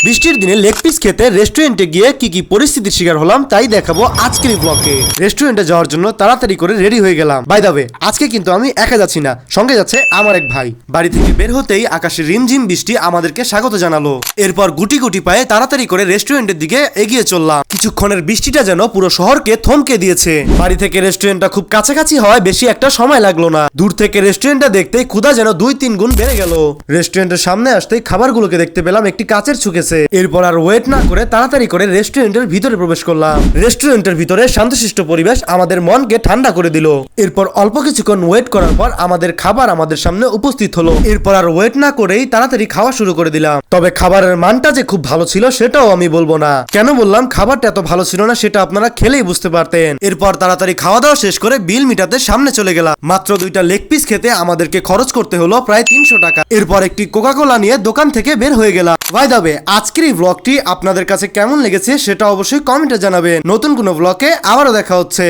বৃষ্টির দিনে leg piece খেতে রেস্টুরেন্টে গিয়ে কি কি পরিস্থিতির শিকার হলাম তাই দেখাবো আজকের এই ব্লগে। রেস্টুরেন্টে যাওয়ার জন্য তাড়াতাড়ি করে রেডি হয়ে গেলাম। বাই দ্য ওয়ে, আজকে কিন্তু আমি একা যাচ্ছি না, সঙ্গে যাচ্ছে আমার এক ভাই। বাড়ি থেকে বের হতেই আকাশে রিমঝিম বৃষ্টি আমাদেরকে স্বাগত জানালো। এরপর গুটি গুটি পায়ে তাড়াতাড়ি করে রেস্টুরেন্টের দিকে এগিয়ে চললাম। কিছুক্ষণের বৃষ্টিটা যেন পুরো শহরকে থমকে দিয়েছে। বাড়ি থেকে রেস্টুরেন্টটা খুব কাছাকাছি হওয়ায় বেশি একটা সময় লাগলো না। দূর থেকে রেস্টুরেন্টটা দেখতেই ক্ষুধা যেন 2-3 গুণ বেড়ে গেল। রেস্টুরেন্টের সামনে আসতেই খাবারগুলোকে দেখতে পেলাম একটি কাচের ছুকেছে। এরপর আর ওয়েট না করে তাড়াতাড়ি করে রেস্টুরেন্টের ভিতরে প্রবেশ করলাম। রেস্টুরেন্টের ভিতরে শান্তশিষ্ট পরিবেশ আমাদের মনকে ঠান্ডা করে দিল। এরপর অল্প কিছুক্ষণ ওয়েট করার পর আমাদের খাবার আমাদের সামনে উপস্থিত হলো। এরপর আর ওয়েট না করেই তাড়াতাড়ি খাওয়া শুরু করে দিলাম। তবে খাবারের মানটা যে খুব ভালো ছিল সেটাও আমি বলবো না। কেন বললাম খাবারটা এত ভালো ছিল না সেটা আপনারা খেলেই বুঝতে পারতেন। এরপর তাড়াতাড়ি খাওয়া দাওয়া শেষ করে বিল মিটাতে সামনে চলে গেলাম। মাত্র 2টা লেগ পিস খেতে আমাদেরকে খরচ করতে হলো প্রায় 300 টাকা। এরপর একটি কোকা কোলা নিয়ে দোকান থেকে বের হয়ে গেলাম। বাই দ্য ওয়ে, আজকের এই ব্লগটি আপনাদের কাছে কেমন লেগেছে সেটা অবশ্যই কমেন্টে জানাবেন। নতুন কোনো ব্লগে আবারও দেখা হচ্ছে।